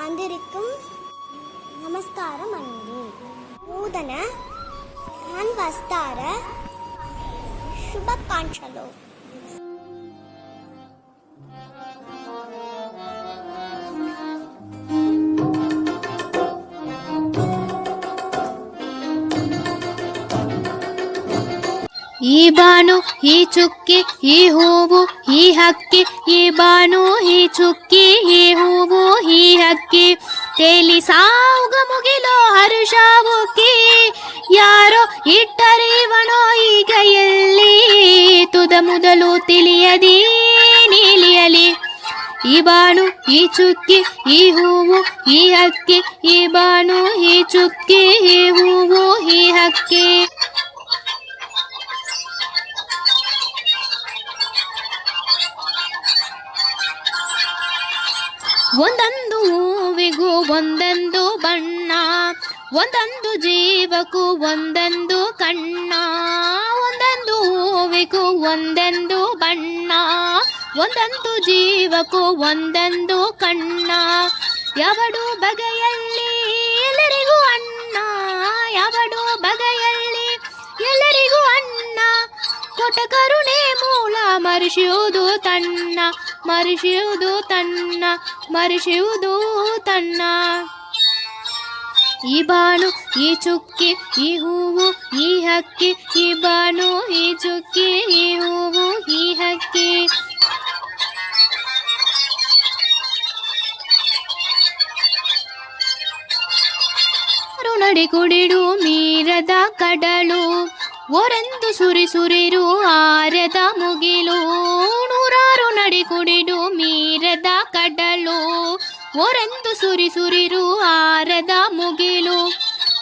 అందరికీ నమస్కారం అండి. నూతన వస్తార శుభాకాంక్షలు. ಈ ಬಾನು ಈ ಚುಕ್ಕಿ ಈ ಹೂವು ಈ ಹಕ್ಕಿ, ಈ ಬಾನು ಈ ಚುಕ್ಕಿ ಈ ಹೂವು ಈ ಹಕ್ಕಿ, ತೇಲಿ ಸಾವುಗ ಮುಗಿಲೋ ಹರುಷಾವುಕ್ಕಿ, ಯಾರೋ ಇಟ್ಟರಿವನೋ ಈಗ ಎಲ್ಲಿ, ತುದ ಮೊದಲು ತಿಳಿಯದಿ ನೀಲಿಯಲಿ. ಈ ಬಾನು ಈ ಚುಕ್ಕಿ ಈ ಹೂವು ಈ ಹಕ್ಕಿ, ಈ ಬಾನು ಈ ಚುಕ್ಕಿ ಈ ಹೂವು ಈ ಹಕ್ಕಿ. ಒಂದೊಂದು ಹೂವಿಗೂ ಒಂದೊಂದು ಬಣ್ಣ, ಒಂದೊಂದು ಜೀವಕ್ಕೂ ಒಂದೊಂದು ಕಣ್ಣ, ಒಂದೊಂದು ಹೂವಿಗೂ ಒಂದೊಂದು ಬಣ್ಣ, ಒಂದೊಂದು ಜೀವಕ್ಕೂ ಒಂದೊಂದು ಕಣ್ಣ. ಯಾವಡು ಬಗೆಯಲ್ಲಿ ಎಲ್ಲರಿಗೂ ಅಣ್ಣ, ಯಾವಡು ಬಗೆಯಲ್ಲಿ ಎಲ್ಲರಿಗೂ ಅಣ್ಣ, ಕೊಟ್ಟ ಕರುಣೆ ಮೂಲ ಮರೆಸುವುದು ತನ್ನ, ಮರೆಸುವುದು ತನ್ನ, ಮರೆಸುವುದು ತನ್ನ. ಈ ಬಾನು ಈ ಚುಕ್ಕಿ ಈ ಹೂವು ಈ ಹಕ್ಕಿ, ಈ ಬಾನು ಈ ಚುಕ್ಕಿ ಈ ಹೂವು ಈ ಹಕ್ಕಿ. ನಡೆ ಕುಡಿಡು ಮೀರದ ಕಡಲು, ಒರೆಂದು ಸುರಿ ಸುರಿರು ಆರದ ಮುಗಿಲು, ನೂರಾರು ನಡೆ ಕುಡಿಡು ಮೀರದ ಕಡಲು, ಒರೆಂದು ಸುರಿ ಸುರಿರು ಆರದ ಮುಗಿಲು,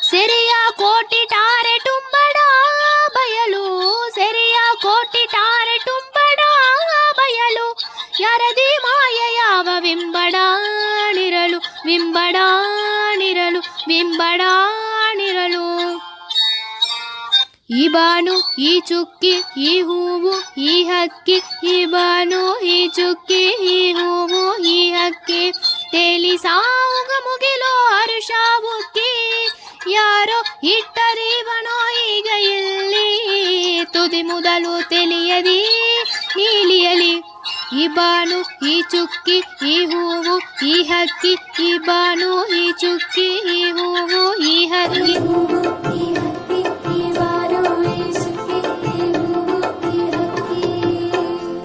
ಸೆರೆಯ ಕೋಟಿ ಟಾರೆ ತುಂಬಡ ಬಯಲು, ಸೆರೆಯ ಕೋಟಿ ಟಾರೆ ತುಂಬಡ ಬಯಲು, ಯಾರದಿ ಮಾಯ ಯಾವ ವಿಂಬಡಾಣಿರಲು, ವಿಂಬಡಾಣಿರಲು, ವಿಂಬಡಾಣಿರಲು. ಈ ಬಾನು ಈ ಚುಕ್ಕಿ ಈ ಹೂವು ಈ ಹಕ್ಕಿ, ಈ ಬಾನು ಈ ಚುಕ್ಕಿ ಈ ಹೂವು ಈ ಹಕ್ಕಿ, ತೇಲಿ ಸಾವುಗ ಮುಗಿಲೋ ಹರುಷಾವುಕ್ಕಿ, ಯಾರೋ ಇಟ್ಟರಿವನೋ ಈಗ ಎಲ್ಲಿ, ತುದಿ ಮೊದಲು ತಿಳಿಯದಿ ನೀಲಿಯಲಿ. ಈ ಬಾನು ಈ ಚುಕ್ಕಿ ಈ ಹೂವು ಈ ಹಕ್ಕಿ, ಈ ಬಾನು ಈ ಚುಕ್ಕಿ ಈ ಹೂವು ಈ ಹಕ್ಕಿ.